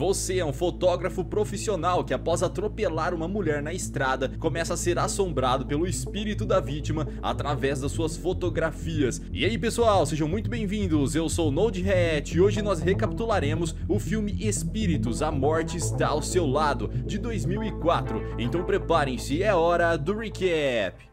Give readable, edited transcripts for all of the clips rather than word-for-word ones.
Você é um fotógrafo profissional que, após atropelar uma mulher na estrada, começa a ser assombrado pelo espírito da vítima através das suas fotografias. E aí pessoal, sejam muito bem-vindos, eu sou o NodeReact e hoje nós recapitularemos o filme Espíritos, A Morte Está ao Seu Lado, de 2004. Então preparem-se, é hora do recap.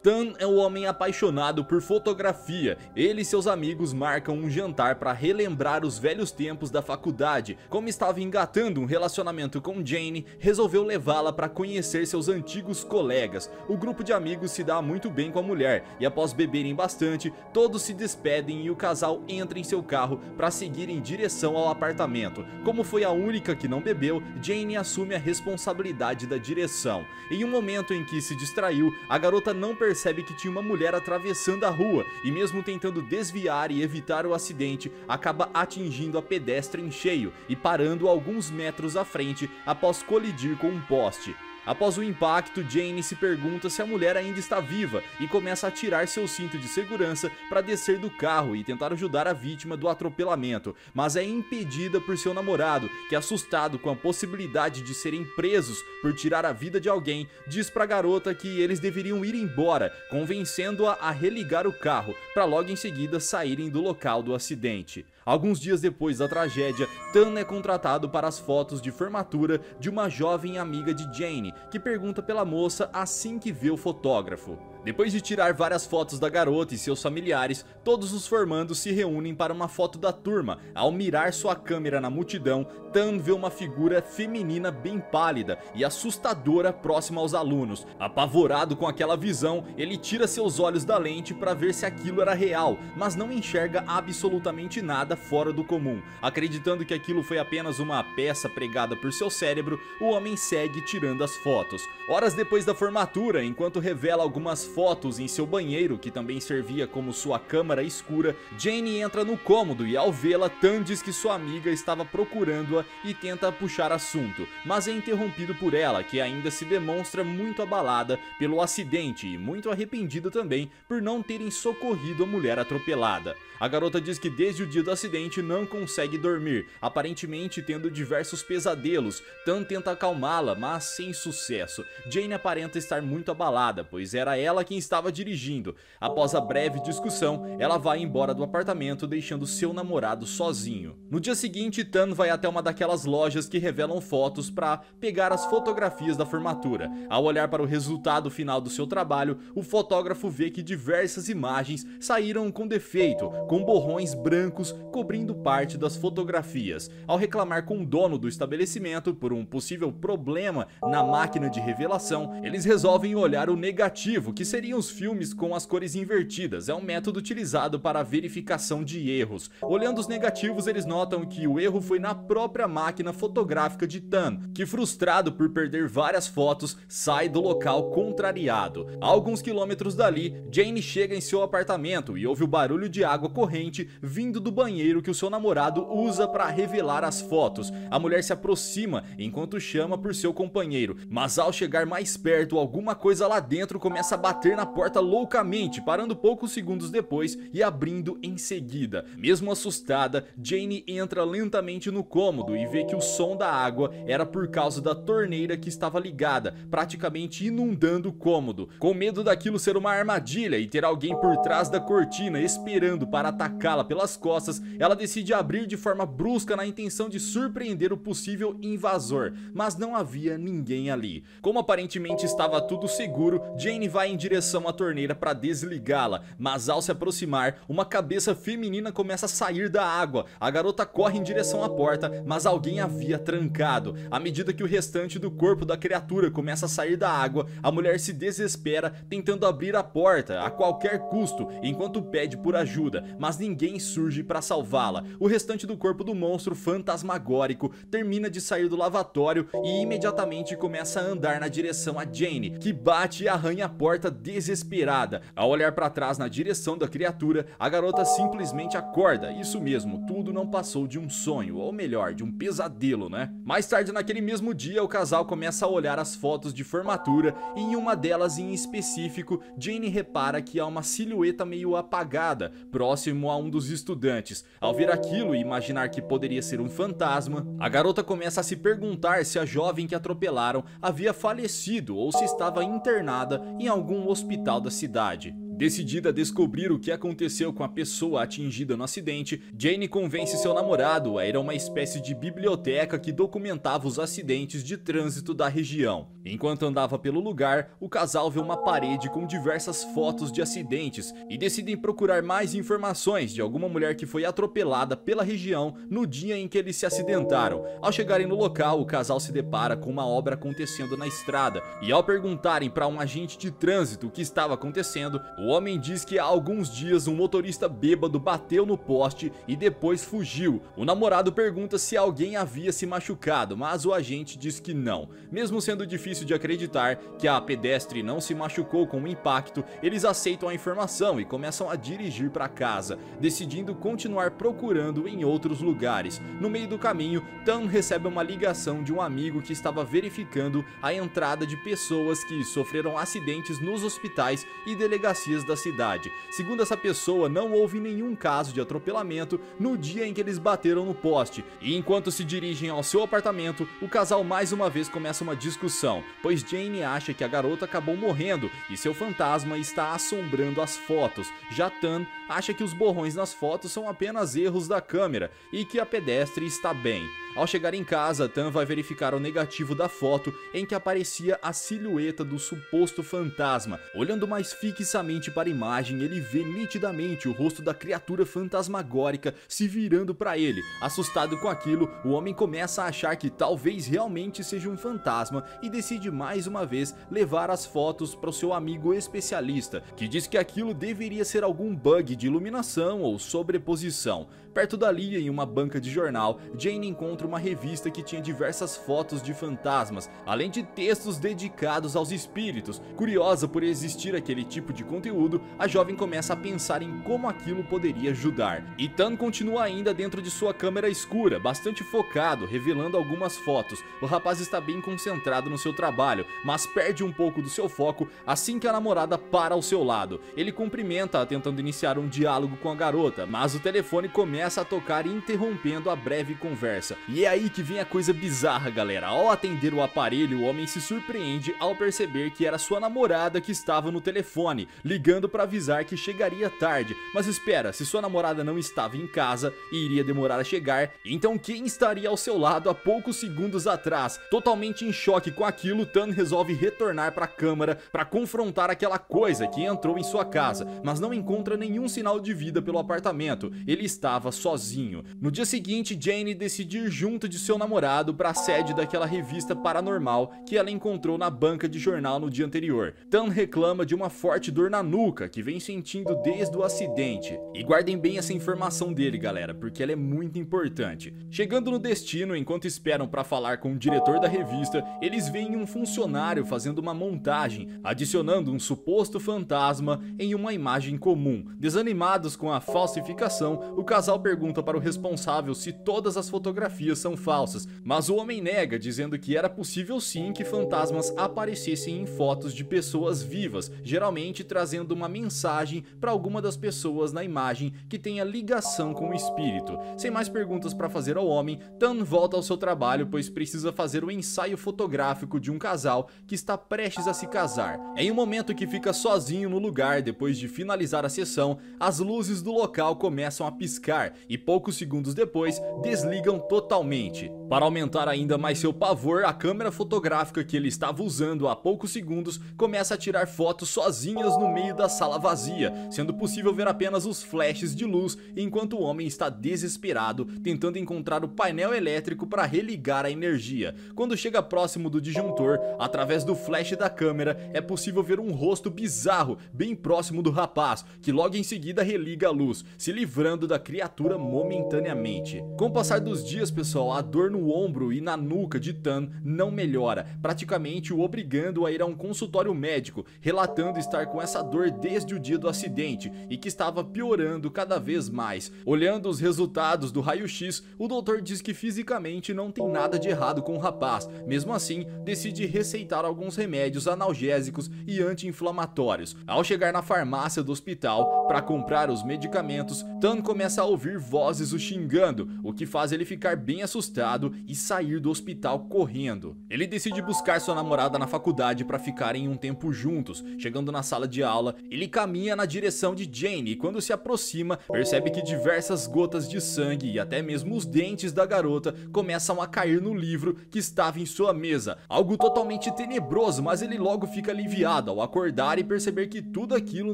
Tan é um homem apaixonado por fotografia. Ele e seus amigos marcam um jantar para relembrar os velhos tempos da faculdade. Como estava engatando um relacionamento com Jane, resolveu levá-la para conhecer seus antigos colegas. O grupo de amigos se dá muito bem com a mulher e, após beberem bastante, todos se despedem e o casal entra em seu carro para seguir em direção ao apartamento. Como foi a única que não bebeu, Jane assume a responsabilidade da direção. Em um momento em que se distraiu, a garota não percebe que tinha uma mulher atravessando a rua e, mesmo tentando desviar e evitar o acidente, acaba atingindo a pedestre em cheio e parando alguns metros à frente após colidir com um poste. Após o impacto, Jane se pergunta se a mulher ainda está viva e começa a tirar seu cinto de segurança para descer do carro e tentar ajudar a vítima do atropelamento, mas é impedida por seu namorado, que, assustado com a possibilidade de serem presos por tirar a vida de alguém, diz para a garota que eles deveriam ir embora, convencendo-a a religar o carro para logo em seguida saírem do local do acidente. Alguns dias depois da tragédia, Tan é contratado para as fotos de formatura de uma jovem amiga de Jane, que pergunta pela moça assim que vê o fotógrafo. Depois de tirar várias fotos da garota e seus familiares, todos os formandos se reúnem para uma foto da turma. Ao mirar sua câmera na multidão, Tan vê uma figura feminina bem pálida e assustadora próxima aos alunos. Apavorado com aquela visão, ele tira seus olhos da lente para ver se aquilo era real, mas não enxerga absolutamente nada fora do comum. Acreditando que aquilo foi apenas uma peça pregada por seu cérebro, o homem segue tirando as fotos. Horas depois da formatura, enquanto revela algumas fotos em seu banheiro, que também servia como sua câmara escura, Jane entra no cômodo e, ao vê-la, Tan diz que sua amiga estava procurando-a e tenta puxar assunto, mas é interrompido por ela, que ainda se demonstra muito abalada pelo acidente e muito arrependida também por não terem socorrido a mulher atropelada. A garota diz que desde o dia do acidente não consegue dormir, aparentemente tendo diversos pesadelos. Tan tenta acalmá-la, mas sem sucesso. Jane aparenta estar muito abalada, pois era ela quem estava dirigindo. Após a breve discussão, ela vai embora do apartamento, deixando seu namorado sozinho. No dia seguinte, Tan vai até uma daquelas lojas que revelam fotos para pegar as fotografias da formatura. Ao olhar para o resultado final do seu trabalho, o fotógrafo vê que diversas imagens saíram com defeito, com borrões brancos cobrindo parte das fotografias. Ao reclamar com o dono do estabelecimento por um possível problema na máquina de revelação, eles resolvem olhar o negativo, que seriam os filmes com as cores invertidas. É um método utilizado para a verificação de erros. Olhando os negativos, eles notam que o erro foi na própria máquina fotográfica de Tan, que, frustrado por perder várias fotos, sai do local contrariado. A alguns quilômetros dali, Jane chega em seu apartamento e ouve o barulho de água corrente vindo do banheiro que o seu namorado usa para revelar as fotos. A mulher se aproxima enquanto chama por seu companheiro, mas ao chegar mais perto, alguma coisa lá dentro começa a bater na porta loucamente, parando poucos segundos depois e abrindo em seguida. Mesmo assustada, Jane entra lentamente no cômodo e vê que o som da água era por causa da torneira que estava ligada, praticamente inundando o cômodo. Com medo daquilo ser uma armadilha e ter alguém por trás da cortina esperando para atacá-la pelas costas, ela decide abrir de forma brusca na intenção de surpreender o possível invasor, mas não havia ninguém ali. Como aparentemente estava tudo seguro, Jane vai em direção à torneira para desligá-la, mas ao se aproximar, uma cabeça feminina começa a sair da água. A garota corre em direção à porta, mas alguém havia trancado. À medida que o restante do corpo da criatura começa a sair da água, a mulher se desespera tentando abrir a porta a qualquer custo, enquanto pede por ajuda, mas ninguém surge para salvá-la. O restante do corpo do monstro fantasmagórico termina de sair do lavatório e imediatamente começa a andar na direção a Jane, que bate e arranha a porta desesperada. Ao olhar para trás na direção da criatura, a garota simplesmente acorda. Isso mesmo, tudo não passou de um sonho, ou melhor, de um pesadelo, né? Mais tarde naquele mesmo dia, o casal começa a olhar as fotos de formatura e em uma delas em específico, Jane repara que há uma silhueta meio apagada, próximo a um dos estudantes. Ao ver aquilo e imaginar que poderia ser um fantasma, a garota começa a se perguntar se a jovem que atropelaram havia falecido ou se estava internada em algum hospital da cidade. Decidida a descobrir o que aconteceu com a pessoa atingida no acidente, Jane convence seu namorado a ir a uma espécie de biblioteca que documentava os acidentes de trânsito da região. Enquanto andava pelo lugar, o casal vê uma parede com diversas fotos de acidentes e decidem procurar mais informações de alguma mulher que foi atropelada pela região no dia em que eles se acidentaram. Ao chegarem no local, o casal se depara com uma obra acontecendo na estrada e ao perguntarem para um agente de trânsito o que estava acontecendo, o homem diz que há alguns dias um motorista bêbado bateu no poste e depois fugiu. O namorado pergunta se alguém havia se machucado, mas o agente diz que não. Mesmo sendo difícil de acreditar que a pedestre não se machucou com o impacto, eles aceitam a informação e começam a dirigir para casa, decidindo continuar procurando em outros lugares. No meio do caminho, Tan recebe uma ligação de um amigo que estava verificando a entrada de pessoas que sofreram acidentes nos hospitais e delegacias da cidade. Segundo essa pessoa, não houve nenhum caso de atropelamento no dia em que eles bateram no poste. E enquanto se dirigem ao seu apartamento, o casal mais uma vez começa uma discussão, pois Jane acha que a garota acabou morrendo e seu fantasma está assombrando as fotos. Já Tan acha que os borrões nas fotos são apenas erros da câmera e que a pedestre está bem. Ao chegar em casa, Tan vai verificar o negativo da foto em que aparecia a silhueta do suposto fantasma. Olhando mais fixamente para a imagem, ele vê nitidamente o rosto da criatura fantasmagórica se virando para ele. Assustado com aquilo, o homem começa a achar que talvez realmente seja um fantasma e decide mais uma vez levar as fotos para o seu amigo especialista, que diz que aquilo deveria ser algum bug de iluminação ou sobreposição. Perto dali, em uma banca de jornal, Jane encontra uma revista que tinha diversas fotos de fantasmas, além de textos dedicados aos espíritos. Curiosa por existir aquele tipo de conteúdo, a jovem começa a pensar em como aquilo poderia ajudar. E Tan continua ainda dentro de sua câmera escura, bastante focado, revelando algumas fotos. O rapaz está bem concentrado no seu trabalho, mas perde um pouco do seu foco assim que a namorada para ao seu lado. Ele cumprimenta-a tentando iniciar um diálogo com a garota, mas o telefone começa a tocar interrompendo a breve conversa. E é aí que vem a coisa bizarra, galera. Ao atender o aparelho, o homem se surpreende ao perceber que era sua namorada que estava no telefone, ligando para avisar que chegaria tarde. Mas espera, se sua namorada não estava em casa e iria demorar a chegar, então quem estaria ao seu lado há poucos segundos atrás? Totalmente em choque com aquilo, Tan resolve retornar para a câmara para confrontar aquela coisa que entrou em sua casa, mas não encontra nenhum sinal de vida pelo apartamento. Ele estava sozinho. No dia seguinte, Jane decide ir junto de seu namorado para a sede daquela revista paranormal que ela encontrou na banca de jornal no dia anterior. Tan reclama de uma forte dor na nuca que vem sentindo desde o acidente. E guardem bem essa informação dele, galera, porque ela é muito importante. Chegando no destino, enquanto esperam para falar com o diretor da revista, eles veem um funcionário fazendo uma montagem, adicionando um suposto fantasma em uma imagem comum. Desanimados com a falsificação, o casal pergunta para o responsável se todas as fotografias são falsas, mas o homem nega, dizendo que era possível sim que fantasmas aparecessem em fotos de pessoas vivas, geralmente trazendo uma mensagem para alguma das pessoas na imagem que tenha ligação com o espírito. Sem mais perguntas para fazer ao homem, Tan volta ao seu trabalho, pois precisa fazer o ensaio fotográfico de um casal que está prestes a se casar. Em um momento que fica sozinho no lugar depois de finalizar a sessão, as luzes do local começam a piscar e poucos segundos depois desligam totalmente. Para aumentar ainda mais seu pavor, a câmera fotográfica que ele estava usando há poucos segundos começa a tirar fotos sozinhas no meio da sala vazia, sendo possível ver apenas os flashes de luz enquanto o homem está desesperado tentando encontrar o painel elétrico para religar a energia. Quando chega próximo do disjuntor, através do flash da câmera é possível ver um rosto bizarro bem próximo do rapaz, que logo em seguida religa a luz, se livrando da criatura momentaneamente. Com o passar dos dias, pessoal, pessoal, a dor no ombro e na nuca de Tan não melhora, praticamente o obrigando a ir a um consultório médico, relatando estar com essa dor desde o dia do acidente e que estava piorando cada vez mais. Olhando os resultados do raio-x, o doutor diz que fisicamente não tem nada de errado com o rapaz, mesmo assim decide receitar alguns remédios analgésicos e anti-inflamatórios. Ao chegar na farmácia do hospital para comprar os medicamentos, Tan começa a ouvir vozes o xingando, o que faz ele ficar bem assustado e sair do hospital correndo. Ele decide buscar sua namorada na faculdade para ficarem um tempo juntos. Chegando na sala de aula, ele caminha na direção de Jane e quando se aproxima, percebe que diversas gotas de sangue e até mesmo os dentes da garota começam a cair no livro que estava em sua mesa. Algo totalmente tenebroso, mas ele logo fica aliviado ao acordar e perceber que tudo aquilo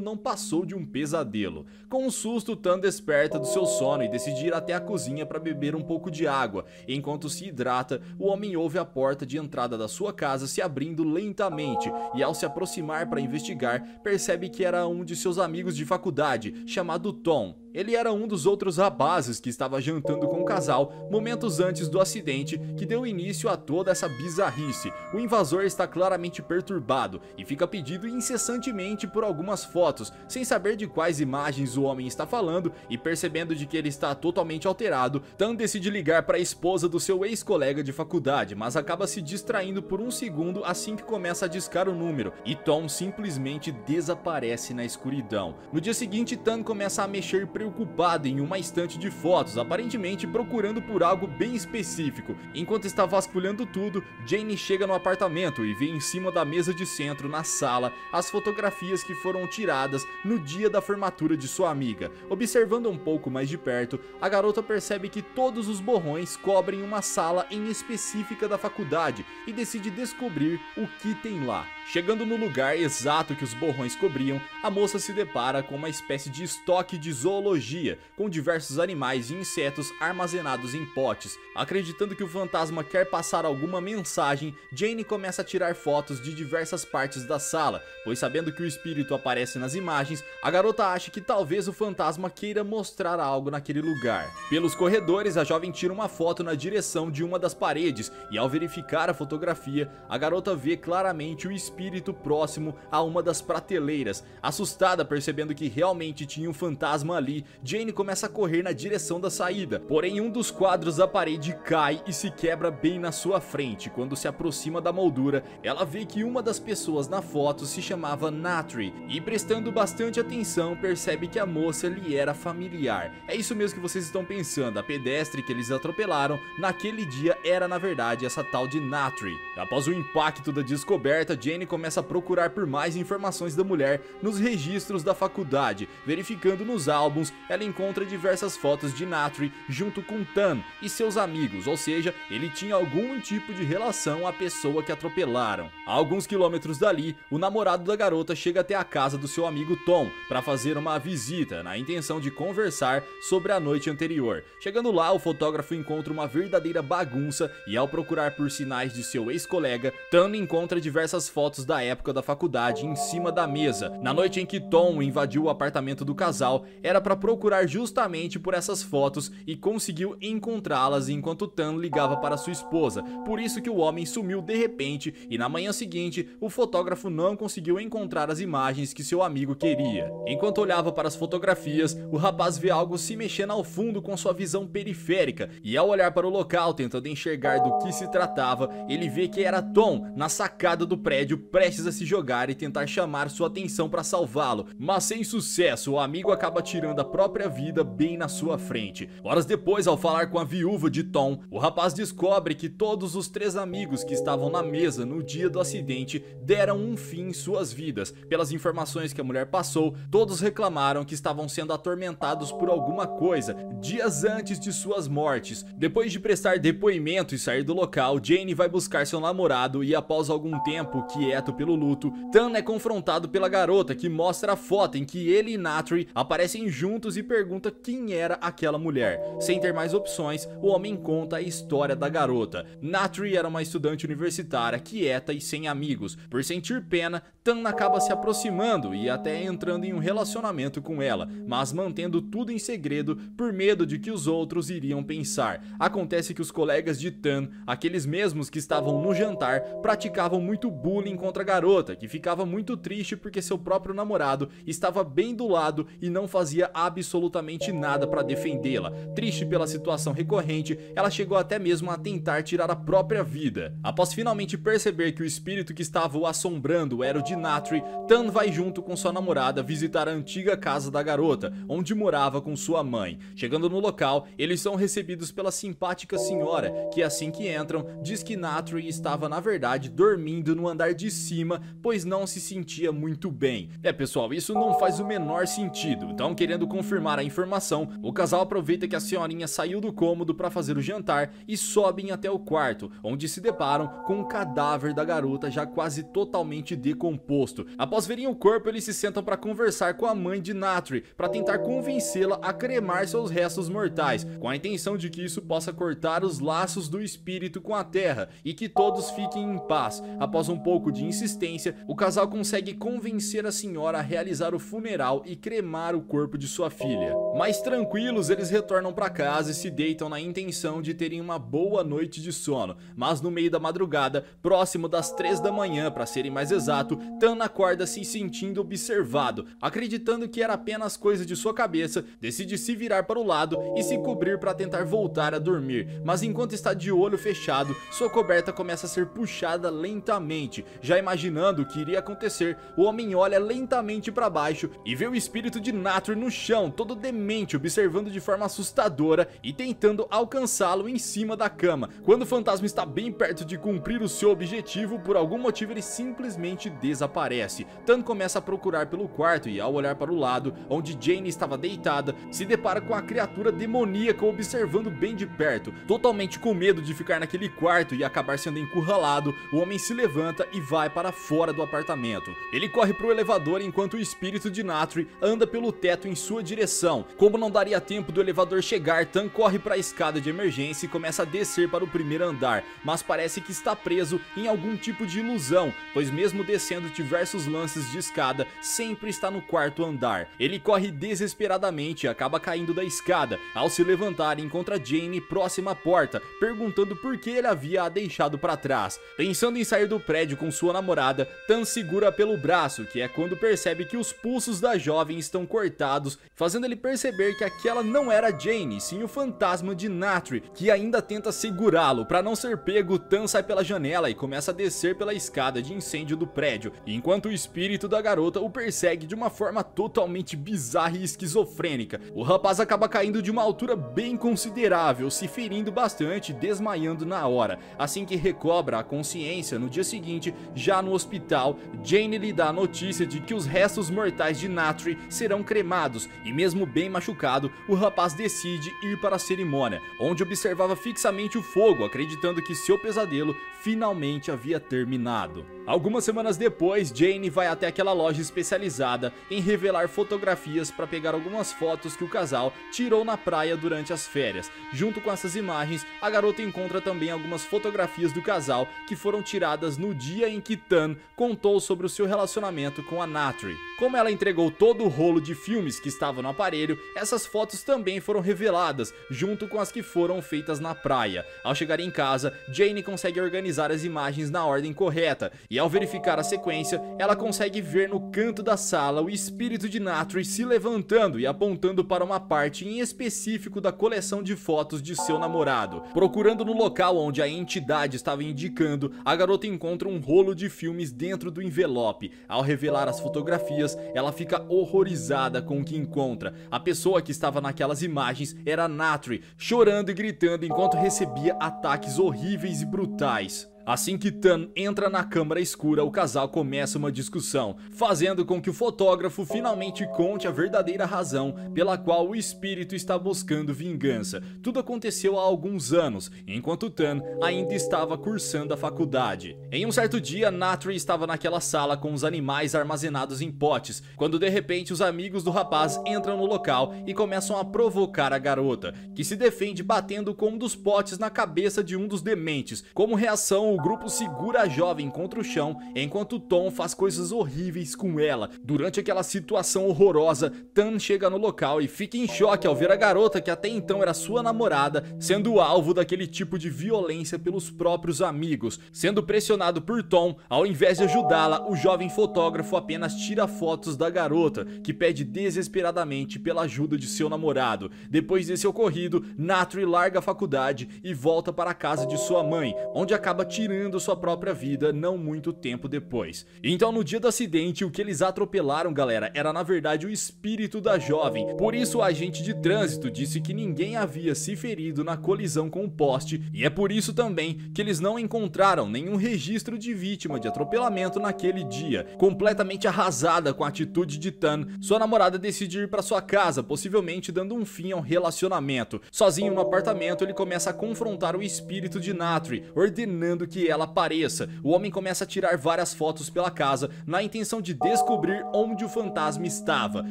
não passou de um pesadelo. Com um susto, Tan desperta do seu sono e decide ir até a cozinha para beber um pouco de água. Enquanto se hidrata, o homem ouve a porta de entrada da sua casa se abrindo lentamente e ao se aproximar para investigar, percebe que era um de seus amigos de faculdade, chamado Tom. Ele era um dos outros rapazes que estava jantando com o casal momentos antes do acidente que deu início a toda essa bizarrice. O invasor está claramente perturbado e fica pedindo incessantemente por algumas fotos, sem saber de quais imagens o homem está falando e percebendo de que ele está totalmente alterado, Tan decide ligar para a esposa do seu ex-colega de faculdade, mas acaba se distraindo por um segundo assim que começa a discar o número e Tom simplesmente desaparece na escuridão. No dia seguinte, Tan começa a mexer preocupado em uma estante de fotos, aparentemente procurando por algo bem específico. Enquanto está vasculhando tudo, Jane chega no apartamento e vê em cima da mesa de centro na sala as fotografias que foram tiradas no dia da formatura de sua amiga. Observando um pouco mais de perto, a garota percebe que todos os borrões cobrem uma sala em específica da faculdade e decide descobrir o que tem lá. Chegando no lugar exato que os borrões cobriam, a moça se depara com uma espécie de estoque de zoologia, com diversos animais e insetos armazenados em potes. Acreditando que o fantasma quer passar alguma mensagem, Jane começa a tirar fotos de diversas partes da sala, pois sabendo que o espírito aparece nas imagens, a garota acha que talvez o fantasma queira mostrar algo naquele lugar. Pelos corredores, a jovem tira uma foto na direção de uma das paredes e ao verificar a fotografia, a garota vê claramente o espírito próximo a uma das prateleiras. Assustada percebendo que realmente tinha um fantasma ali, Jane começa a correr na direção da saída, porém um dos quadros da parede cai e se quebra bem na sua frente. Quando se aproxima da moldura, ela vê que uma das pessoas na foto se chamava Natri e prestando bastante atenção percebe que a moça lhe era familiar. É isso mesmo que vocês estão pensando, a pedestre que eles atropelaram naquele dia era na verdade essa tal de Natri. Após o impacto da descoberta, Jane começa a procurar por mais informações da mulher nos registros da faculdade. Verificando nos álbuns, ela encontra diversas fotos de Natri junto com Tan e seus amigos, ou seja, ele tinha algum tipo de relação à pessoa que atropelaram. A alguns quilômetros dali, o namorado da garota chega até a casa do seu amigo Tom para fazer uma visita, na intenção de conversar sobre a noite anterior. Chegando lá, o fotógrafo encontra uma verdadeira bagunça e ao procurar por sinais de seu ex-colega, Tan encontra diversas fotos da época da faculdade em cima da mesa. Na noite em que Tom invadiu o apartamento do casal, era para procurar justamente por essas fotos e conseguiu encontrá-las enquanto Tan ligava para sua esposa. Por isso que o homem sumiu de repente e na manhã seguinte, o fotógrafo não conseguiu encontrar as imagens que seu amigo queria. Enquanto olhava para as fotografias, o rapaz vê algo se mexendo ao fundo com sua visão periférica e ao olhar para o local tentando enxergar do que se tratava, ele vê que era Tom na sacada do prédio prestes a se jogar e tentar chamar sua atenção para salvá-lo, mas sem sucesso, o amigo acaba tirando a própria vida bem na sua frente. Horas depois, ao falar com a viúva de Tom, o rapaz descobre que todos os 3 amigos que estavam na mesa no dia do acidente deram um fim em suas vidas. Pelas informações que a mulher passou, todos reclamaram que estavam sendo atormentados por alguma coisa dias antes de suas mortes. Depois de prestar depoimento e sair do local, Jane vai buscar seu namorado e após algum tempo quieto pelo luto, Tan é confrontado pela garota que mostra a foto em que ele e Natri aparecem juntos juntos e pergunta quem era aquela mulher. Sem ter mais opções, o homem conta a história da garota. Natri era uma estudante universitária quieta e sem amigos. Por sentir pena, Tan acaba se aproximando e até entrando em um relacionamento com ela, mas mantendo tudo em segredo por medo de que os outros iriam pensar. Acontece que os colegas de Tan, aqueles mesmos que estavam no jantar, praticavam muito bullying contra a garota, que ficava muito triste porque seu próprio namorado estava bem do lado e não fazia absolutamente nada para defendê-la. Triste pela situação recorrente, ela chegou até mesmo a tentar tirar a própria vida. Após finalmente perceber que o espírito que estava o assombrando era o de Natri, Tan vai junto com sua namorada visitar a antiga casa da garota, onde morava com sua mãe. Chegando no local, eles são recebidos pela simpática senhora, que assim que entram, diz que Natri estava na verdade dormindo no andar de cima, pois não se sentia muito bem. Pessoal, isso não faz o menor sentido. Então, querendo confirmar a informação, o casal aproveita que a senhorinha saiu do cômodo para fazer o jantar e sobem até o quarto, onde se deparam com o cadáver da garota já quase totalmente decomposto. Após verem o corpo, eles se sentam para conversar com a mãe de Natri, para tentar convencê-la a cremar seus restos mortais, com a intenção de que isso possa cortar os laços do espírito com a terra e que todos fiquem em paz. Após um pouco de insistência, o casal consegue convencer a senhora a realizar o funeral e cremar o corpo de sua filha. Mais tranquilos, eles retornam para casa e se deitam na intenção de terem uma boa noite de sono, mas no meio da madrugada, próximo das 3 da manhã para serem mais exato, Tan acorda se sentindo observado. Acreditando que era apenas coisa de sua cabeça, decide se virar para o lado e se cobrir para tentar voltar a dormir, mas enquanto está de olho fechado, sua coberta começa a ser puxada lentamente. Já imaginando o que iria acontecer, o homem olha lentamente para baixo e vê o espírito de Natri no chão, todo demente, observando de forma assustadora e tentando alcançá-lo em cima da cama. Quando o fantasma está bem perto de cumprir o seu objetivo, por algum motivo ele simplesmente desaparece. Tan começa a procurar pelo quarto e ao olhar para o lado, onde Jane estava deitada, se depara com a criatura demoníaca observando bem de perto. Totalmente com medo de ficar naquele quarto e acabar sendo encurralado, o homem se levanta e vai para fora do apartamento. Ele corre para o elevador enquanto o espírito de Natri anda pelo teto em sua direção. Como não daria tempo do elevador chegar, Tan corre para a escada de emergência e começa a descer para o primeiro andar, mas parece que está preso em algum tipo de ilusão, pois mesmo descendo diversos lances de escada, sempre está no quarto andar. Ele corre desesperadamente e acaba caindo da escada. Ao se levantar, encontra Jane próxima à porta, perguntando por que ele havia a deixado para trás. Pensando em sair do prédio com sua namorada, Tan segura pelo braço, que é quando percebe que os pulsos da jovem estão cortados, fazendo ele perceber que aquela não era Jane, sim o fantasma de Natri, que ainda tenta segurá-lo. Para não ser pego, Tan sai pela janela e começa a descer pela escada de incêndio do prédio, enquanto o espírito da garota o persegue de uma forma totalmente bizarra e esquizofrênica. O rapaz acaba caindo de uma altura bem considerável, se ferindo bastante e desmaiando na hora. Assim que recobra a consciência no dia seguinte, já no hospital, Jane lhe dá a notícia de que os restos mortais de Natri serão cremados e mesmo bem machucado, o rapaz decide ir para a cerimônia, onde observava fixamente o fogo, acreditando que seu pesadelo finalmente havia terminado. Algumas semanas depois, Jane vai até aquela loja especializada em revelar fotografias para pegar algumas fotos que o casal tirou na praia durante as férias. Junto com essas imagens, a garota encontra também algumas fotografias do casal que foram tiradas no dia em que Tan contou sobre o seu relacionamento com a Natri. Como ela entregou todo o rolo de filmes que estava no aparelho, essas fotos também foram reveladas, junto com as que foram feitas na praia. Ao chegar em casa, Jane consegue organizar as imagens na ordem correta, e ao verificar a sequência, ela consegue ver no canto da sala o espírito de Natri se levantando e apontando para uma parte em específico da coleção de fotos de seu namorado. Procurando no local onde a entidade estava indicando, a garota encontra um rolo de filmes dentro do envelope. Ao revelar as fotografias, ela fica horrorizada com o que encontra. A pessoa que estava naquelas imagens era Natri, chorando e gritando enquanto recebia ataques horríveis e brutais. Assim que Tan entra na câmara escura, o casal começa uma discussão, fazendo com que o fotógrafo finalmente conte a verdadeira razão pela qual o espírito está buscando vingança. Tudo aconteceu há alguns anos, enquanto Tan ainda estava cursando a faculdade. Em um certo dia, Natri estava naquela sala com os animais armazenados em potes, quando de repente os amigos do rapaz entram no local e começam a provocar a garota, que se defende batendo com um dos potes na cabeça de um dos dementes. Como reação, o grupo segura a jovem contra o chão, enquanto Tom faz coisas horríveis com ela. Durante aquela situação horrorosa, Tan chega no local e fica em choque ao ver a garota, que até então era sua namorada, sendo alvo daquele tipo de violência pelos próprios amigos. Sendo pressionado por Tom, ao invés de ajudá-la, o jovem fotógrafo apenas tira fotos da garota, que pede desesperadamente pela ajuda de seu namorado. Depois desse ocorrido, Natri larga a faculdade e volta para a casa de sua mãe, onde acaba tirando sua própria vida não muito tempo depois. Então, no dia do acidente, o que eles atropelaram, galera, era na verdade o espírito da jovem. Por isso o agente de trânsito disse que ninguém havia se ferido na colisão com o poste, e é por isso também que eles não encontraram nenhum registro de vítima de atropelamento naquele dia. Completamente arrasada com a atitude de Tan, sua namorada decide ir para sua casa, possivelmente dando um fim ao relacionamento. Sozinho no apartamento, ele começa a confrontar o espírito de Natri, ordenando que ela apareça. O homem começa a tirar várias fotos pela casa, na intenção de descobrir onde o fantasma estava,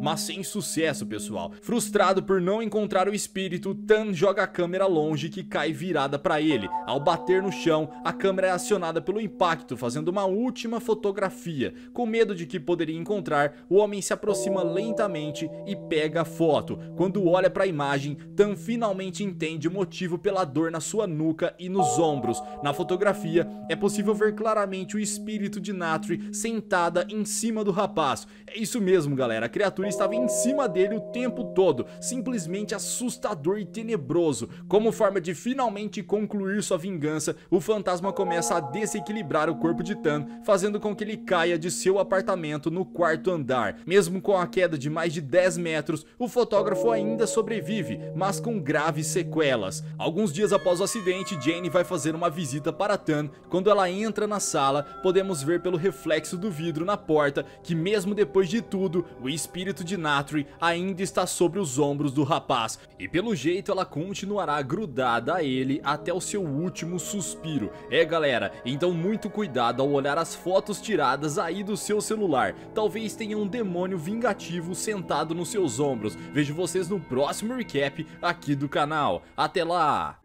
mas sem sucesso, pessoal. Frustrado por não encontrar o espírito, Tan joga a câmera longe, que cai virada para ele. Ao bater no chão, a câmera é acionada pelo impacto, fazendo uma última fotografia. Com medo de que poderia encontrar, o homem se aproxima lentamente e pega a foto. Quando olha para a imagem, Tan finalmente entende o motivo pela dor na sua nuca e nos ombros. Na fotografia, é possível ver claramente o espírito de Natri sentada em cima do rapaz. É isso mesmo, galera, a criatura estava em cima dele o tempo todo, simplesmente assustador e tenebroso. Como forma de finalmente concluir sua vingança, o fantasma começa a desequilibrar o corpo de Tan, fazendo com que ele caia de seu apartamento no quarto andar. Mesmo com a queda de mais de 10 metros, o fotógrafo ainda sobrevive, mas com graves sequelas. Alguns dias após o acidente, Jane vai fazer uma visita para Tan. Quando ela entra na sala, podemos ver pelo reflexo do vidro na porta que, mesmo depois de tudo, o espírito de Natri ainda está sobre os ombros do rapaz, e pelo jeito ela continuará grudada a ele até o seu último suspiro. Galera, então muito cuidado ao olhar as fotos tiradas aí do seu celular. Talvez tenha um demônio vingativo sentado nos seus ombros. Vejo vocês no próximo recap aqui do canal. Até lá!